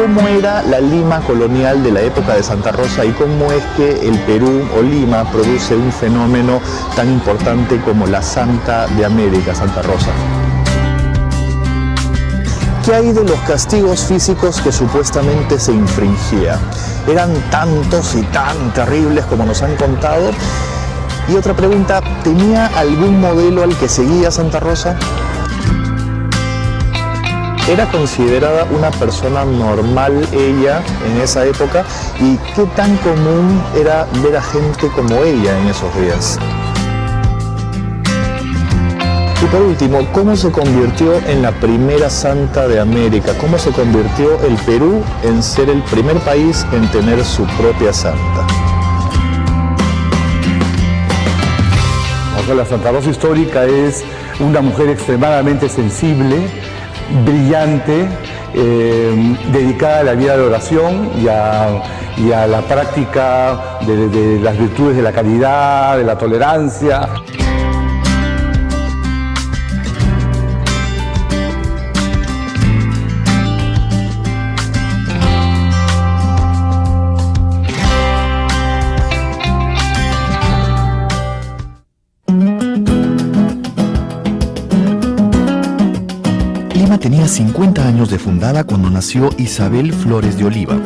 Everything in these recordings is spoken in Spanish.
cómo era la Lima colonial de la época de Santa Rosa y cómo es que el Perú o Lima produce un fenómeno tan importante como la Santa de América, Santa Rosa. ¿Qué hay de los castigos físicos que supuestamente se infringía? ¿Eran tantos y tan terribles como nos han contado? Y otra pregunta, ¿tenía algún modelo al que seguía Santa Rosa? ¿Era considerada una persona normal ella en esa época? ¿Y qué tan común era ver a gente como ella en esos días? Y por último, ¿cómo se convirtió en la primera santa de América? ¿Cómo se convirtió el Perú en ser el primer país en tener su propia santa? La Santa Rosa histórica es una mujer extremadamente sensible, brillante, dedicada a la vida de oración y a la práctica de las virtudes de la caridad, de la tolerancia. Tenía 50 años de fundada cuando nació Isabel Flores de Oliva,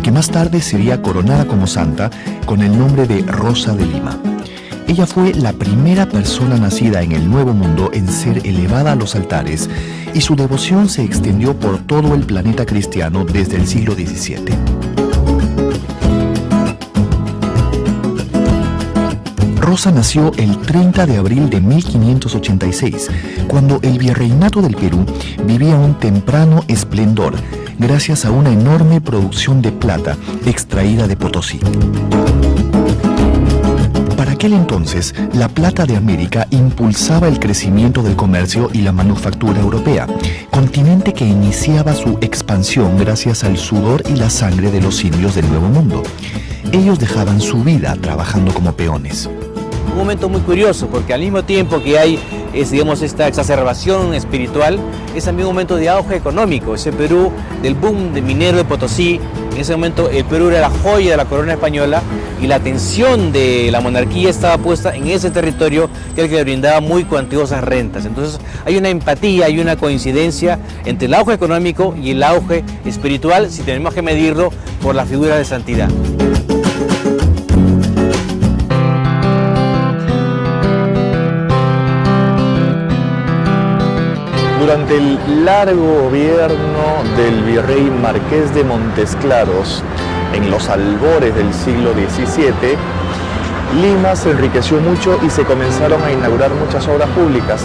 que más tarde sería coronada como santa con el nombre de Rosa de Lima. Ella fue la primera persona nacida en el Nuevo Mundo en ser elevada a los altares y su devoción se extendió por todo el planeta cristiano desde el siglo XVII. Rosa nació el 30 de abril de 1586, cuando el virreinato del Perú vivía un temprano esplendor, gracias a una enorme producción de plata extraída de Potosí. Para aquel entonces, la plata de América impulsaba el crecimiento del comercio y la manufactura europea, continente que iniciaba su expansión gracias al sudor y la sangre de los indios del Nuevo Mundo. Ellos dejaban su vida trabajando como peones. Un momento muy curioso, porque al mismo tiempo que hay esta exacerbación espiritual, es también un momento de auge económico. Ese Perú del boom de minero de Potosí, en ese momento el Perú era la joya de la corona española y la atención de la monarquía estaba puesta en ese territorio, que era el que le brindaba muy cuantiosas rentas. Entonces hay una empatía, hay una coincidencia entre el auge económico y el auge espiritual, si tenemos que medirlo por la figura de santidad. Durante el largo gobierno del virrey Marqués de Montesclaros, en los albores del siglo XVII, Lima se enriqueció mucho y se comenzaron a inaugurar muchas obras públicas.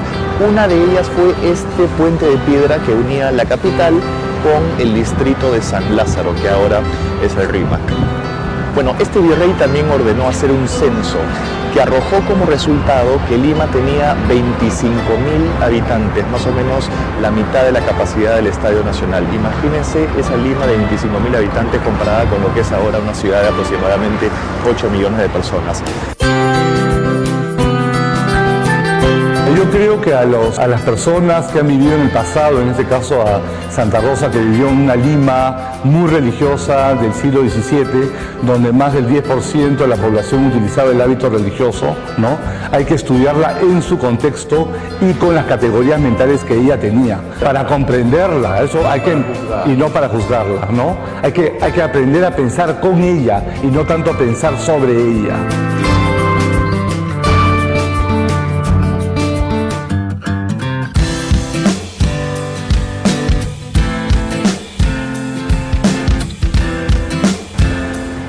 Una de ellas fue este puente de piedra que unía la capital con el distrito de San Lázaro, que ahora es el Rímac. Bueno, este virrey también ordenó hacer un censo que arrojó como resultado que Lima tenía 25.000 habitantes, más o menos la mitad de la capacidad del Estadio Nacional. Imagínense esa Lima de 25.000 habitantes comparada con lo que es ahora una ciudad de aproximadamente 8 millones de personas. Yo creo que a las personas que han vivido en el pasado, en este caso a Santa Rosa, que vivió en una Lima muy religiosa del siglo XVII, donde más del 10% de la población utilizaba el hábito religioso, ¿no? Hay que estudiarla en su contexto y con las categorías mentales que ella tenía, para comprenderla, eso hay que, y no para juzgarla, ¿no? Hay que aprender a pensar con ella y no tanto a pensar sobre ella.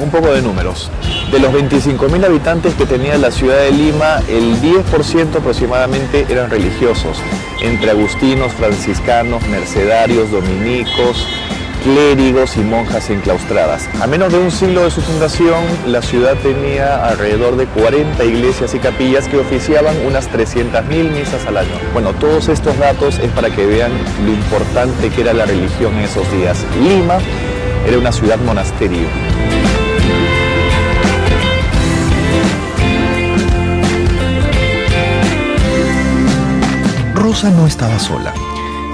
Un poco de números. De los 25.000 habitantes que tenía la ciudad de Lima, el 10% aproximadamente eran religiosos, entre agustinos, franciscanos, mercedarios, dominicos, clérigos y monjas enclaustradas. A menos de un siglo de su fundación, la ciudad tenía alrededor de 40 iglesias y capillas que oficiaban unas 300.000 misas al año. Bueno, todos estos datos es para que vean lo importante que era la religión en esos días. Lima era una ciudad monasterio. Rosa no estaba sola.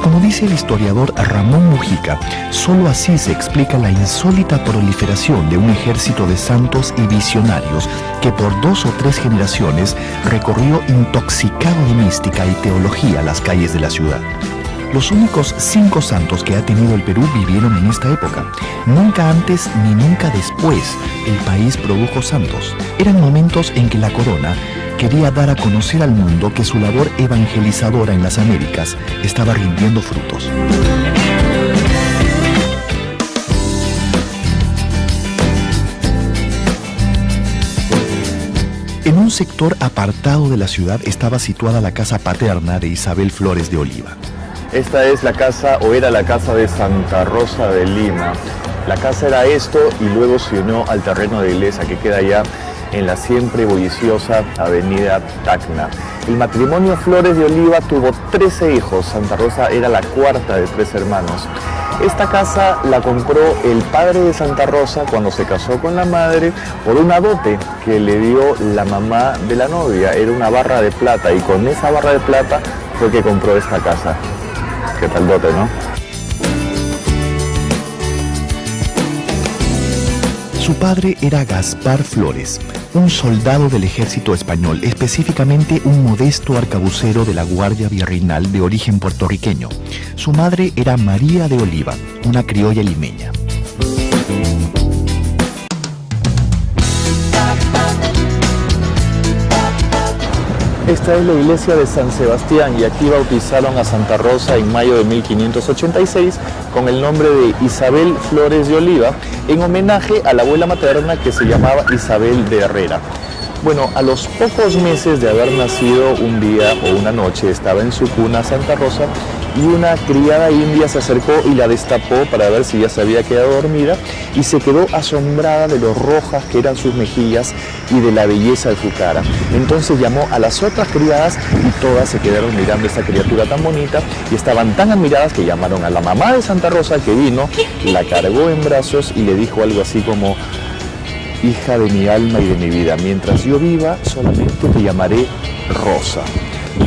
Como dice el historiador Ramón Mujica, solo así se explica la insólita proliferación de un ejército de santos y visionarios que por 2 o 3 generaciones recorrió intoxicado de mística y teología las calles de la ciudad. Los únicos 5 santos que ha tenido el Perú vivieron en esta época. Nunca antes ni nunca después el país produjo santos. Eran momentos en que la corona quería dar a conocer al mundo que su labor evangelizadora en las Américas estaba rindiendo frutos. En un sector apartado de la ciudad estaba situada la casa paterna de Isabel Flores de Oliva. Esta es la casa, o era la casa de Santa Rosa de Lima. La casa era esto y luego se unió al terreno de iglesia que queda allá en la siempre bulliciosa avenida Tacna. El matrimonio Flores de Oliva tuvo 13 hijos. Santa Rosa era la cuarta de 3 hermanos. Esta casa la compró el padre de Santa Rosa cuando se casó con la madre por una dote que le dio la mamá de la novia. Era una barra de plata y con esa barra de plata fue que compró esta casa. ¿Qué tal dote, no? Su padre era Gaspar Flores, un soldado del ejército español, específicamente un modesto arcabucero de la Guardia Virreinal de origen puertorriqueño. Su madre era María de Oliva, una criolla limeña. Esta es la iglesia de San Sebastián y aquí bautizaron a Santa Rosa en mayo de 1586 con el nombre de Isabel Flores de Oliva en homenaje a la abuela materna que se llamaba Isabel de Herrera. Bueno, a los pocos meses de haber nacido, un día o una noche estaba en su cuna Santa Rosa y una criada india se acercó y la destapó para ver si ya se había quedado dormida y se quedó asombrada de lo rojas que eran sus mejillas y de la belleza de su cara. Entonces llamó a las otras criadas y todas se quedaron mirando a esta criatura tan bonita y estaban tan admiradas que llamaron a la mamá de Santa Rosa que vino, la cargó en brazos y le dijo algo así como: hija de mi alma y de mi vida, mientras yo viva solamente te llamaré Rosa.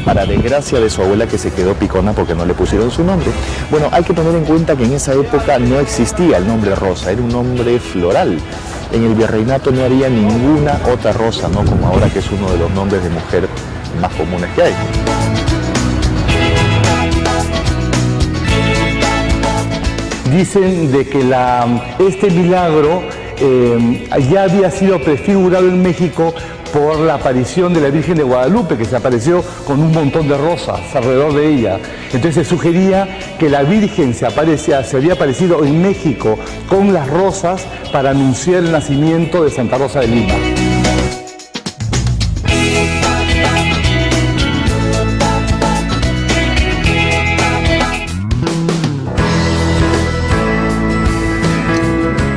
Para desgracia de su abuela que se quedó picona porque no le pusieron su nombre. Bueno, hay que tener en cuenta que en esa época no existía el nombre Rosa, era un nombre floral. En el virreinato no había ninguna otra Rosa, ¿no? Como ahora que es uno de los nombres de mujer más comunes que hay. Dicen de que este milagro ya había sido prefigurado en México por la aparición de la Virgen de Guadalupe, que se apareció con un montón de rosas alrededor de ella. Entonces se sugería que la Virgen se había aparecido en México con las rosas para anunciar el nacimiento de Santa Rosa de Lima.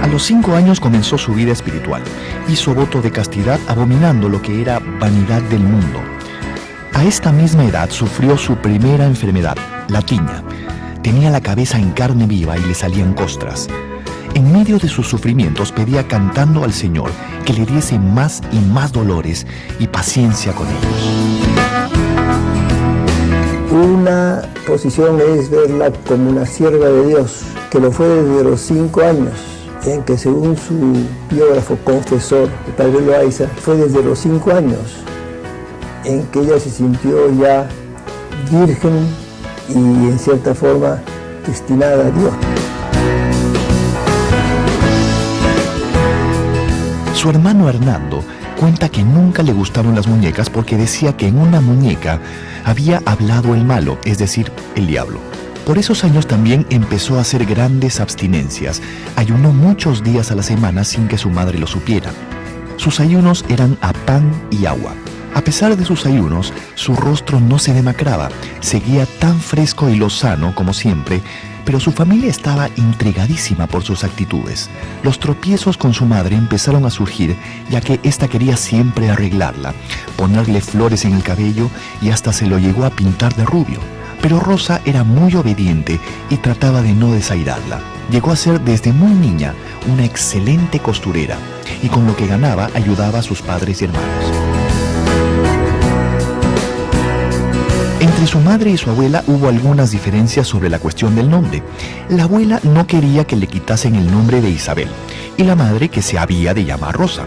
A los 5 años comenzó su vida espiritual. Hizo voto de castidad abominando lo que era vanidad del mundo. A esta misma edad sufrió su primera enfermedad, la tiña. Tenía la cabeza en carne viva y le salían costras. En medio de sus sufrimientos pedía cantando al Señor que le diese más y más dolores y paciencia con ellos. Una posición es verla como una sierva de Dios, que lo fue desde los 5 años. En que según su biógrafo confesor, el padre Loaiza, fue desde los 5 años en que ella se sintió ya virgen y en cierta forma destinada a Dios. Su hermano Hernando cuenta que nunca le gustaron las muñecas porque decía que en una muñeca había hablado el malo, es decir, el diablo. Por esos años también empezó a hacer grandes abstinencias. Ayunó muchos días a la semana sin que su madre lo supiera. Sus ayunos eran a pan y agua. A pesar de sus ayunos, su rostro no se demacraba. Seguía tan fresco y lozano como siempre, pero su familia estaba intrigadísima por sus actitudes. Los tropiezos con su madre empezaron a surgir, ya que ésta quería siempre arreglarla, ponerle flores en el cabello y hasta se lo llegó a pintar de rubio. Pero Rosa era muy obediente y trataba de no desairarla. Llegó a ser desde muy niña una excelente costurera y con lo que ganaba ayudaba a sus padres y hermanos. En Entre su madre y su abuela hubo algunas diferencias sobre la cuestión del nombre. La abuela no quería que le quitasen el nombre de Isabel y la madre que se había de llamar Rosa.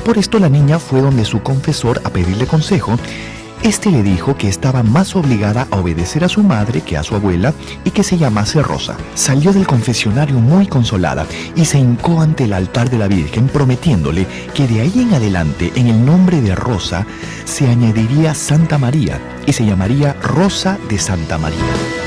Por esto la niña fue donde su confesor a pedirle consejo. Este le dijo que estaba más obligada a obedecer a su madre que a su abuela y que se llamase Rosa. Salió del confesionario muy consolada y se hincó ante el altar de la Virgen prometiéndole que de ahí en adelante en el nombre de Rosa se añadiría Santa María y se llamaría Rosa de Santa María.